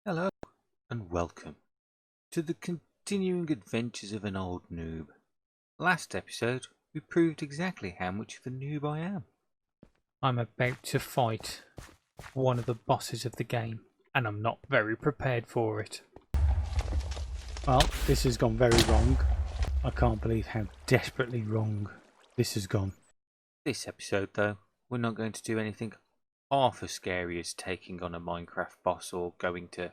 Hello and welcome to the continuing adventures of an old noob. Last episode we proved exactly how much of a noob I am. I'm about to fight one of the bosses of the game, and I'm not very prepared for it. Well, this has gone very wrong. I can't believe how desperately wrong this has gone. This episode though, we're not going to do anything half as scary as taking on a Minecraft boss or going to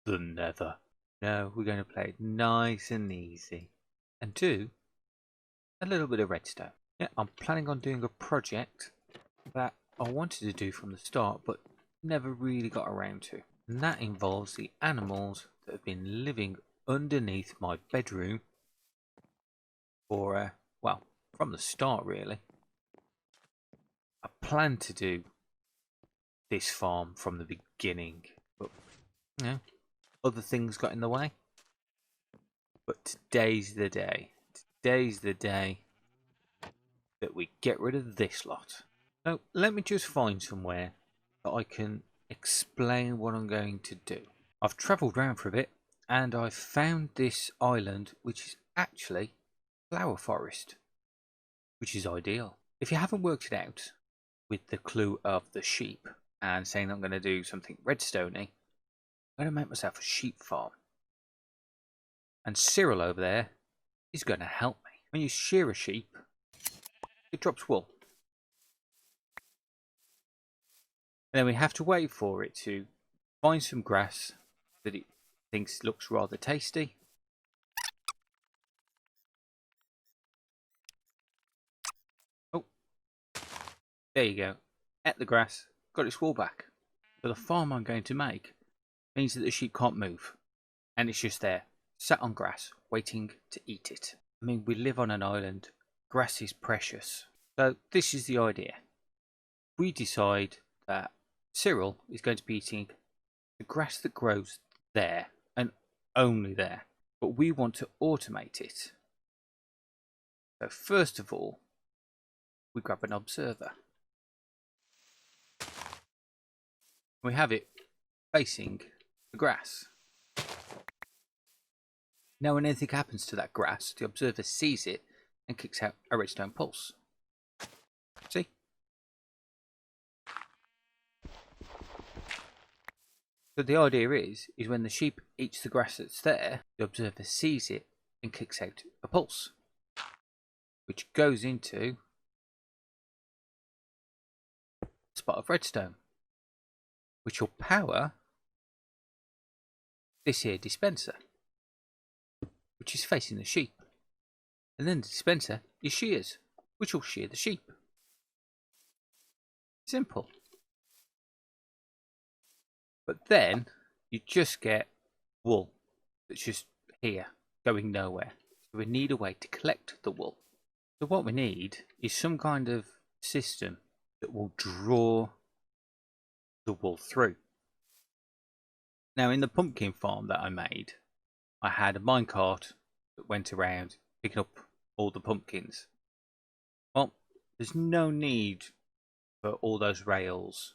the Nether. No, we're going to play it nice and easy and do a little bit of redstone. Yeah, I'm planning on doing a project that I wanted to do from the start but never really got around to. And that involves the animals that have been living underneath my bedroom for, well, from the start really. I planned to do this farm from the beginning, but you know, other things got in the way. But today's the day. Today's the day that we get rid of this lot. So let me just find somewhere that I can explain what I'm going to do. I've travelled around for a bit and I've found this island which is actually flower forest, which is ideal. If you haven't worked it out with the clue of the sheep and saying I'm going to do something redstoney, I'm going to make myself a sheep farm. And Cyril over there is going to help me. When you shear a sheep, it drops wool. And then we have to wait for it to find some grass that it thinks looks rather tasty. Oh, there you go. Ate the grass, got its wool back. But the farm I'm going to make means that the sheep can't move. And it's just there, sat on grass, waiting to eat it. I mean, we live on an island. Grass is precious. So this is the idea. We decide that Cyril is going to be eating the grass that grows there and only there. But we want to automate it. So first of all, we grab an observer. We have it facing the grass. Now when anything happens to that grass, the observer sees it and kicks out a redstone pulse. See? So the idea is when the sheep eats the grass that's there, the observer sees it and kicks out a pulse, which goes into a spot of redstone, which will power this here dispenser, which is facing the sheep. And then the dispenser is shears, which will shear the sheep. Simple. But then you just get wool that's just here, going nowhere. So we need a way to collect the wool. So what we need is some kind of system that will draw the wool through. Now in the pumpkin farm that I made, I had a minecart that went around picking up all the pumpkins. Well, there's no need for all those rails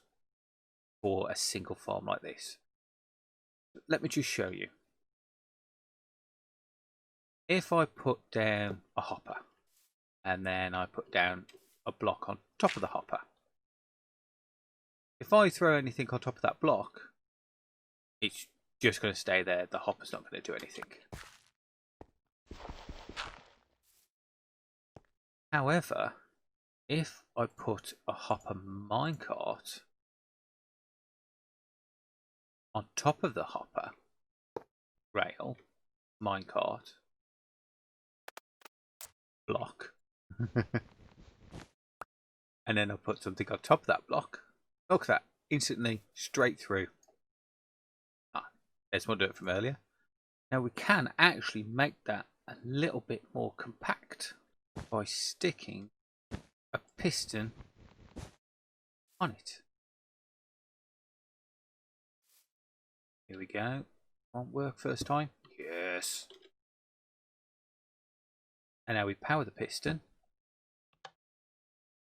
for a single farm like this. Let me just show you. If I put down a hopper and then I put down a block on top of the hopper, if I throw anything on top of that block, it's just going to stay there. The hopper's not going to do anything. However, if I put a hopper minecart on top of the hopper rail, minecart, block, and then I put something on top of that block, look at that, instantly straight through. There's one do it from earlier. Now we can actually make that a little bit more compact by sticking a piston on it. Here we go. Won't work first time. Yes. And now we power the piston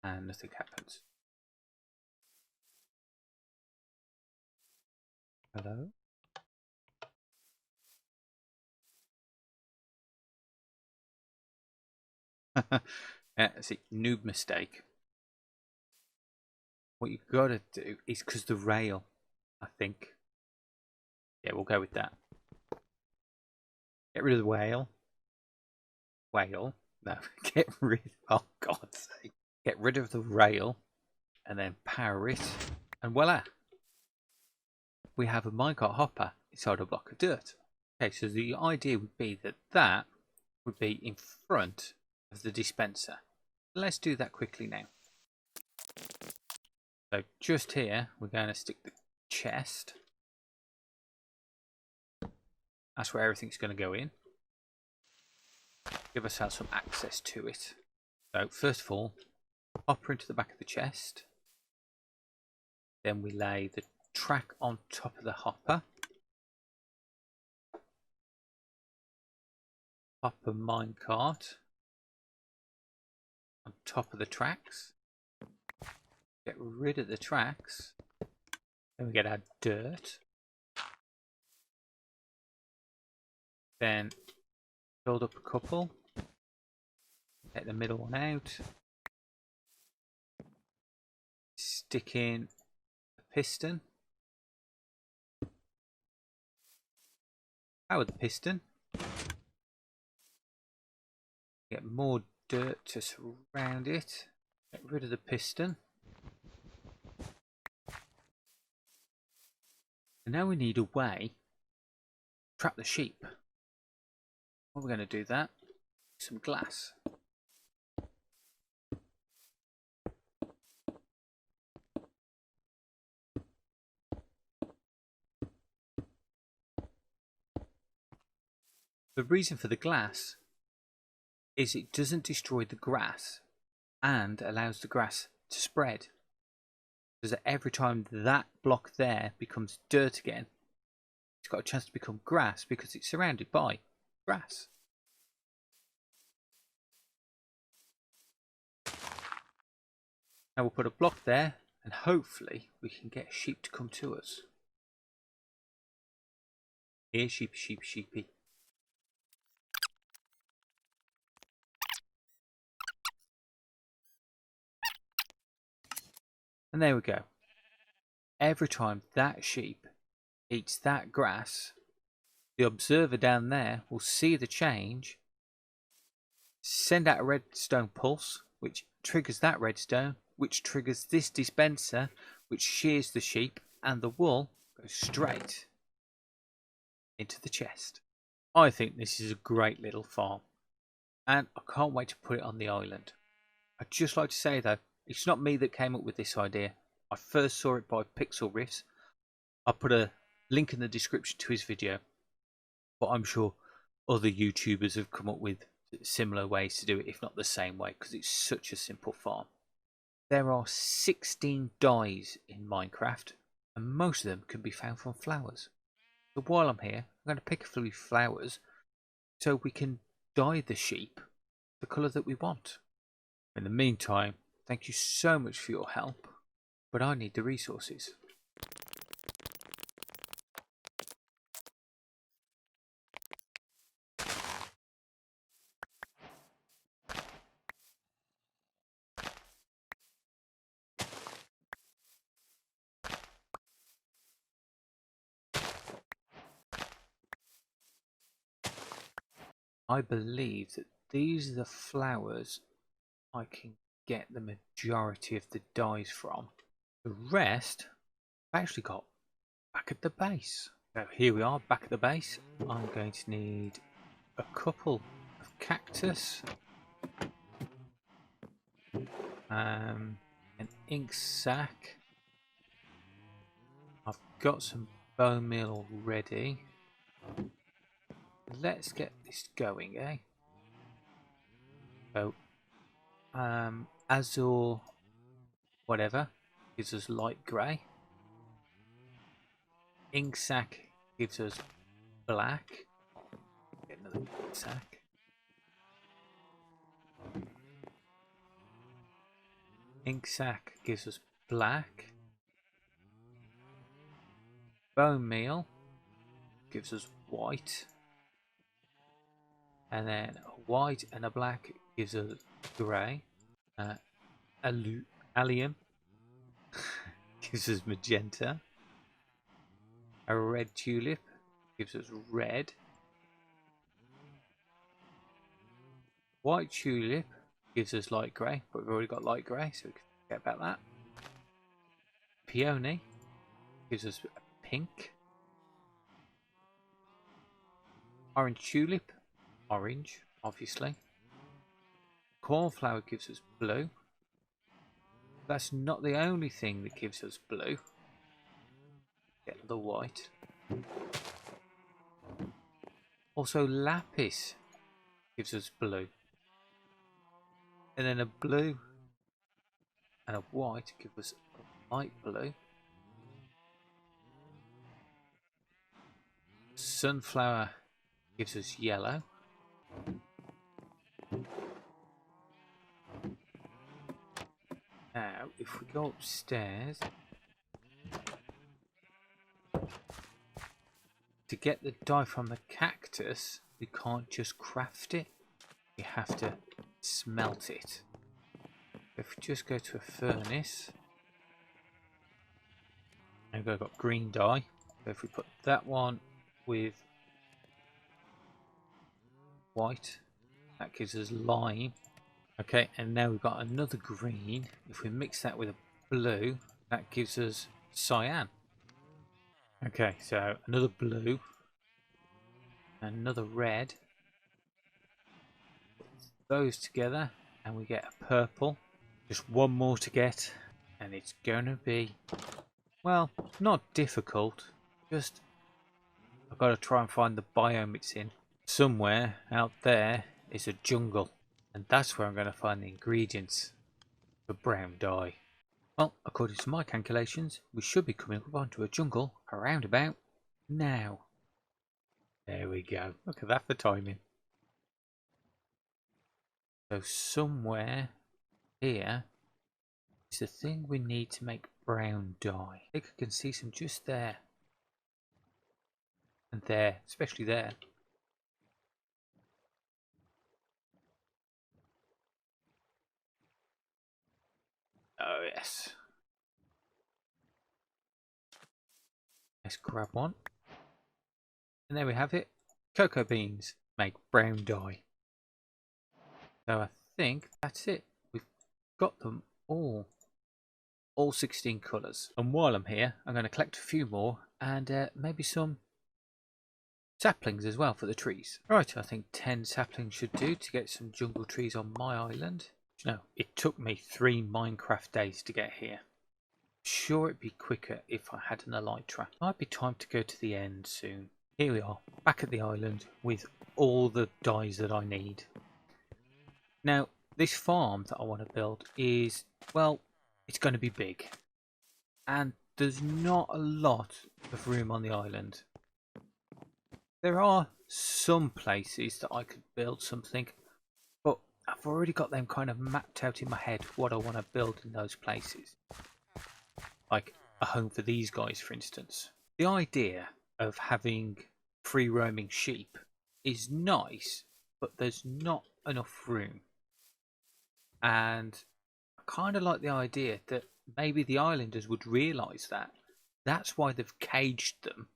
and nothing happens. Hello? See, noob mistake. What you've got to do is because the rail, I think. Yeah, we'll go with that. Get rid of the whale. Whale? No, get rid. Oh God's sake! Get rid of the rail, and then power it, and voila! We have a minecart hopper inside a block of dirt. Okay, so the idea would be that that would be in front of the dispenser. Let's do that quickly now. So just here, we're going to stick the chest. That's where everything's going to go in. Give ourselves some access to it. So first of all, hopper into the back of the chest. Then we lay the track on top of the hopper. Hopper minecart on top of the tracks. Get rid of the tracks. Then we get our dirt. Then build up a couple. Take the middle one out. Stick in a piston. Power the piston. Get more dirt to surround it. Get rid of the piston. And now we need a way to trap the sheep. Well, we're going to do that. Some glass. The reason for the glass is it doesn't destroy the grass and allows the grass to spread. Because every time that block there becomes dirt again, it's got a chance to become grass because it's surrounded by grass. Now we'll put a block there and hopefully we can get a sheep to come to us. Here, sheepy, sheepy, sheepy. And there we go. Every time that sheep eats that grass, the observer down there will see the change, send out a redstone pulse, which triggers that redstone, which triggers this dispenser, which shears the sheep, and the wool goes straight into the chest. I think this is a great little farm, and I can't wait to put it on the island. I'd just like to say though, it's not me that came up with this idea. I first saw it by Pixel Riffs. I'll put a link in the description to his video, but I'm sure other YouTubers have come up with similar ways to do it, if not the same way, because it's such a simple farm. There are 16 dyes in Minecraft, and most of them can be found from flowers. So while I'm here, I'm going to pick a few flowers so we can dye the sheep the colour that we want. In the meantime, thank you so much for your help, but I need the resources. I believe that these are the flowers I can get the majority of the dyes from. The rest I've actually got back at the base. So here we are back at the base. I'm going to need a couple of cactus, an ink sac. I've got some bone meal already. Let's get this going, eh? So, Azure, whatever, gives us light grey. Ink sac gives us black. Get another ink sac. Ink sac gives us black. Bone meal gives us white. And then a white and a black gives us grey. Allium gives us magenta. A red tulip gives us red. White tulip gives us light grey, but we've already got light grey, so we can forget about that. Peony gives us pink. Orange tulip, orange, obviously. Cornflower gives us blue. That's not the only thing that gives us blue. Get the white. Also, lapis gives us blue. And then a blue and a white give us a light blue. Sunflower gives us yellow. Now, if we go upstairs, to get the dye from the cactus, we can't just craft it. We have to smelt it. If we just go to a furnace, and we've got green dye. So if we put that one with white, that gives us lime. Okay, and now we've got another green. If we mix that with a blue, that gives us cyan. Okay, so another blue, another red. Put those together and we get a purple. Just one more to get, and it's going to be, well, not difficult. Just I've got to try and find the biome it's in. Somewhere out there is a jungle, and that's where I'm going to find the ingredients for brown dye. Well, according to my calculations, we should be coming up onto a jungle around about now. There we go. Look at that for timing. So somewhere here is the thing we need to make brown dye. I think I can see some just there. And there, especially there. Oh yes. Let's grab one. And there we have it. Cocoa beans make brown dye. So I think that's it. We've got them all 16 colours. And while I'm here, I'm going to collect a few more and maybe some saplings as well for the trees. Right, I think 10 saplings should do to get some jungle trees on my island. You know, it took me 3 Minecraft days to get here. Sure, it'd be quicker if I had an elytra. Might be time to go to the end soon. Here we are, back at the island with all the dyes that I need. Now, this farm that I want to build is, well, it's going to be big. And there's not a lot of room on the island. There are some places that I could build something, but I've already got them kind of mapped out in my head what I want to build in those places. Like a home for these guys, for instance. The idea of having free roaming sheep is nice, but there's not enough room. And I kind of like the idea that maybe the islanders would realise that. That's why they've caged them.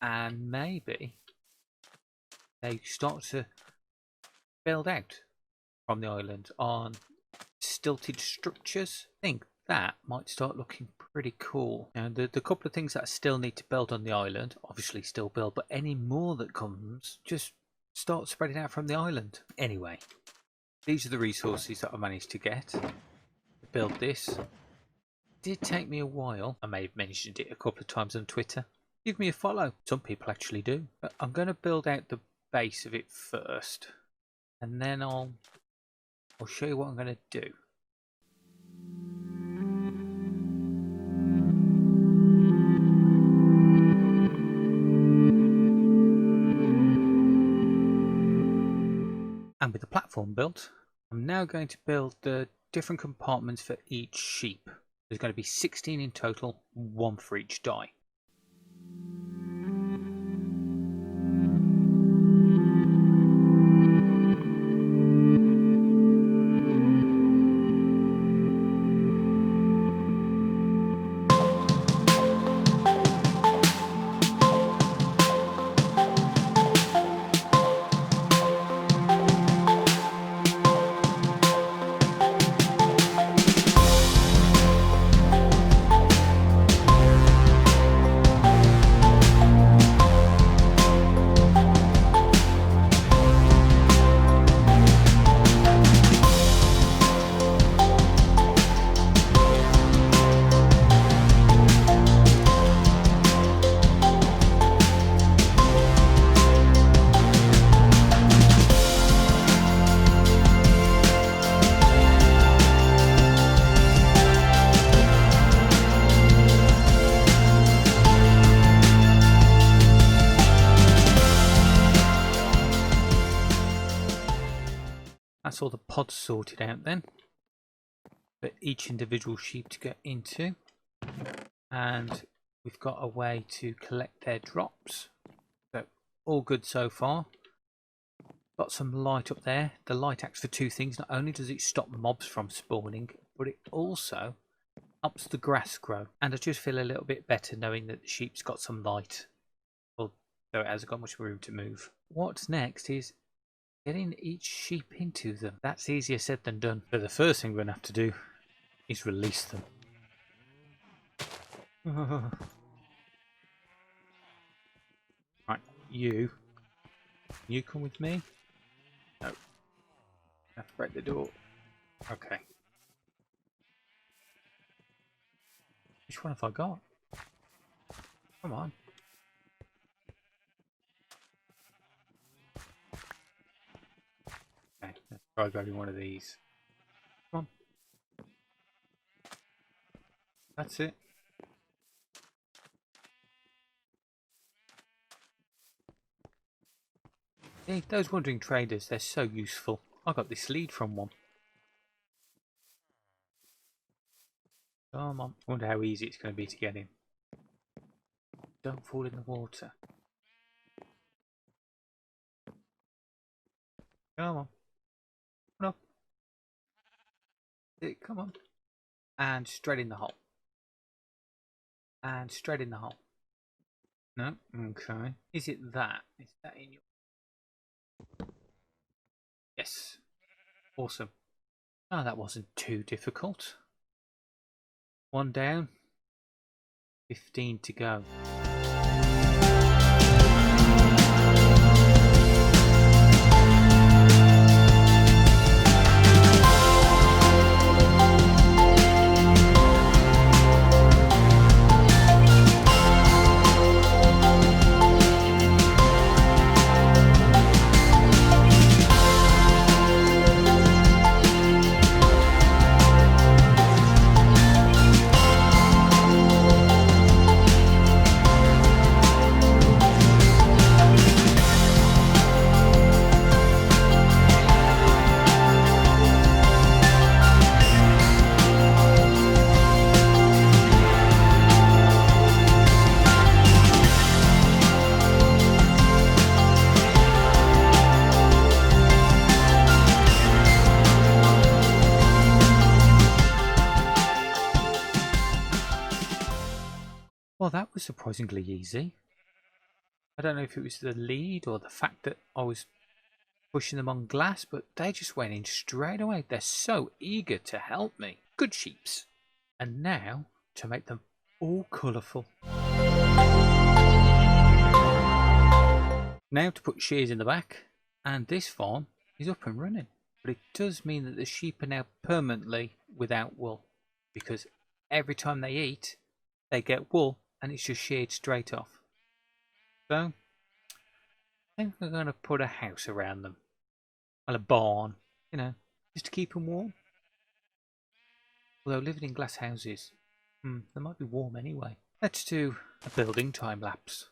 And maybe they start to build out from the island on stilted structures. I think that might start looking pretty cool. And the couple of things that I still need to build on the island, obviously still build, but any more that comes, just start spreading out from the island. Anyway, these are the resources that I managed to get to build this. It did take me a while. I may have mentioned it a couple of times on Twitter. Give me a follow. Some people actually do. But I'm going to build out the base of it first, and then I'll show you what I'm going to do. And with the platform built, I'm now going to build the different compartments for each sheep. There's going to be 16 in total, 1 for each dye. that's all the pods sorted out then. For each individual sheep to get into. And we've got a way to collect their drops. So all good so far. Got some light up there. The light acts for two things. Not only does it stop mobs from spawning, but it also helps the grass grow. And I just feel a little bit better knowing that the sheep's got some light. Although it hasn't got much room to move. What's next is getting each sheep into them. That's easier said than done. But the first thing we're going to have to do is release them. Right, you come with me? No. I have to break the door. Okay. Which one have I got? Come on. Okay, let's try grabbing one of these. Come on. That's it. Hey, those wandering traders, they're so useful. I got this lead from one. Come on. I wonder how easy it's going to be to get in. Don't fall in the water. Come on. Come on. Come on. And straight in the hole. And straight in the hole. No? Okay. Is it that? Is that in your... Yes. Awesome. Oh, that wasn't too difficult. One down. 15 to go. Well, that was surprisingly easy. I don't know if it was the lead or the fact that I was pushing them on glass, but they just went in straight away. They're so eager to help me. Good sheeps. And now to make them all colourful. Now to put shears in the back, and this farm is up and running. But it does mean that the sheep are now permanently without wool, because every time they eat, they get wool and it's just sheared straight off. So, I think we're going to put a house around them. Well, a barn, you know, just to keep them warm. Although living in glass houses, they might be warm anyway. Let's do a building time lapse.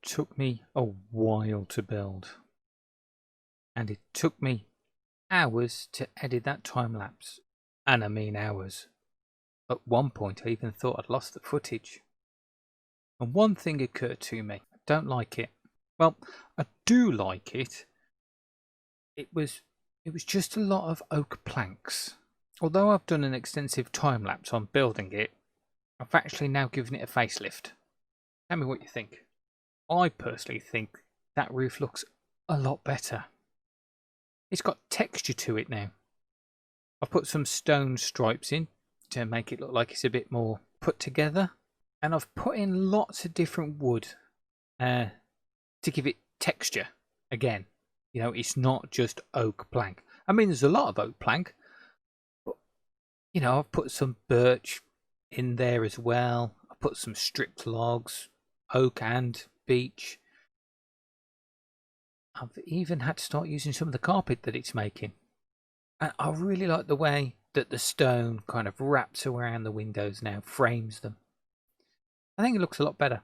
took me a while to build. And it took me hours to edit that time lapse. And I mean hours. At one point I even thought I'd lost the footage. And one thing occurred to me. I don't like it. Well, I do like it. It was just a lot of oak planks. Although I've done an extensive time lapse on building it, I've actually now given it a facelift. Tell me what you think. I personally think that roof looks a lot better. It's got texture to it now. I've put some stone stripes in to make it look like it's a bit more put together. And I've put in lots of different wood to give it texture. Again, you know, it's not just oak plank. I mean, there's a lot of oak plank. But, you know, I've put some birch in there as well. I put some stripped logs, oak and beech. I've even had to start using some of the carpet that it's making. And I really like the way that the stone kind of wraps around the windows now, frames them. I think it looks a lot better.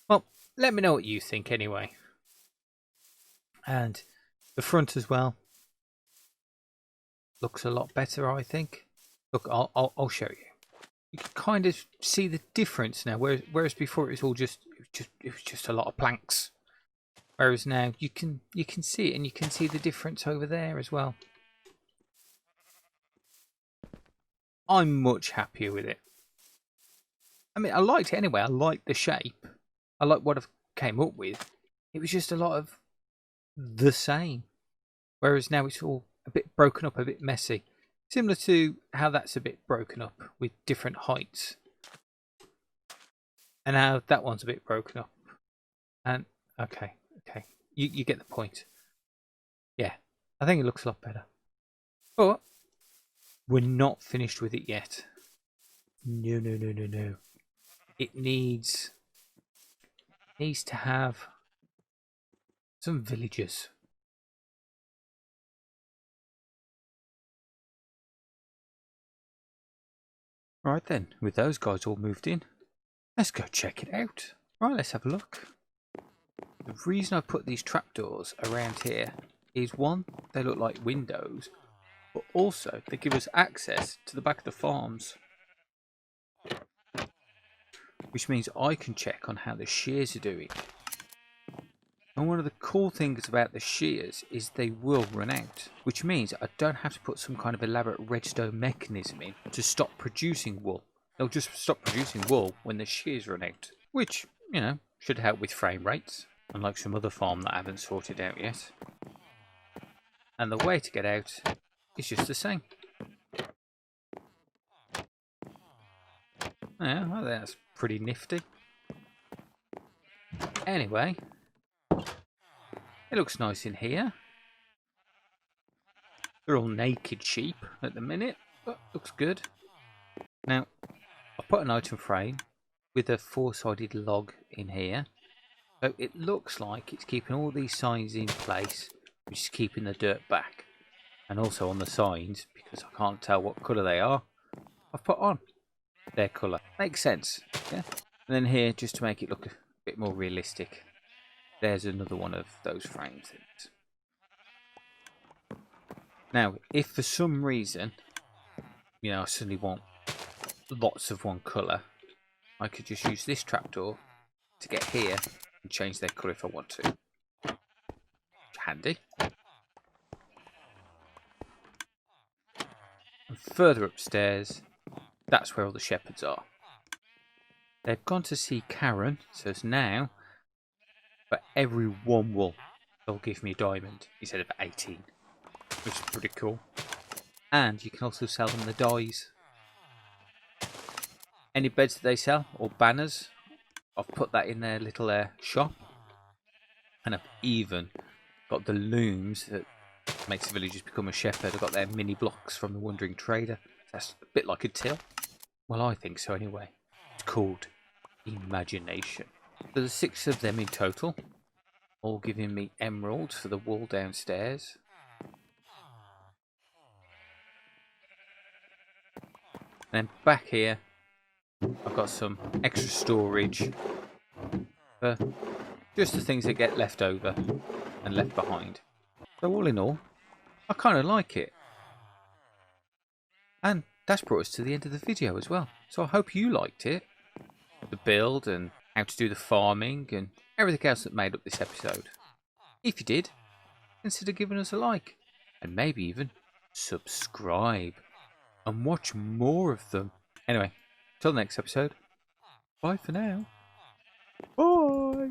Well, let me know what you think anyway. And the front as well looks a lot better, I think. Look, I'll show you. You can kind of see the difference now, whereas before it was just a lot of planks. Whereas now you can see it, and you can see the difference over there as well. I'm much happier with it. I mean, I liked it anyway. I liked the shape. I like what I came up with. It was just a lot of the same. Whereas now it's all a bit broken up, a bit messy. Similar to how that's a bit broken up with different heights. And how that one's a bit broken up. And, okay. You get the point. Yeah, I think it looks a lot better. But we're not finished with it yet. No. It needs to have some villagers. Right then, with those guys all moved in, let's go check it out. Right, let's have a look. The reason I put these trapdoors around here is one, they look like windows, but also they give us access to the back of the farms. Which means I can check on how the shears are doing. And one of the cool things about the shears is they will run out, which means I don't have to put some kind of elaborate redstone mechanism in to stop producing wool. They'll just stop producing wool when the shears run out, which, you know, should help with frame rates, unlike some other farm that I haven't sorted out yet. And the way to get out is just the same. Yeah, well, that's pretty nifty. Anyway, it looks nice in here. They're all naked sheep at the minute, but looks good. Now, I've put an item frame with a four-sided log in here. So it looks like it's keeping all these signs in place, which is keeping the dirt back. And also on the signs, because I can't tell what colour they are, I've put on their colour. Makes sense, yeah? And then here, just to make it look a bit more realistic, there's another one of those frame things. Now, if for some reason, you know, I suddenly want lots of one colour, I could just use this trapdoor to get here and change their colour if I want to. Handy. And further upstairs, that's where all the shepherds are. They've gone to see Karen, so it's now for every one wool, they'll give me a diamond instead of 18, which is pretty cool. And you can also sell them the dyes. Any beds that they sell, or banners, I've put that in their little shop. And I've even got the looms that makes the villagers become a shepherd. I've got their mini blocks from the Wandering Trader. That's a bit like a till. Well, I think so anyway. It's called Imagination. So there's 6 of them in total, all giving me emeralds for the wall downstairs. And then back here, I've got some extra storage just the things that get left over and left behind. So all in all, I kind of like it. And that's brought us to the end of the video as well. So I hope you liked it. The build and how to do the farming and everything else that made up this episode. If you did, consider giving us a like. And maybe even subscribe. And watch more of them. Anyway, till the next episode. Bye for now. Bye.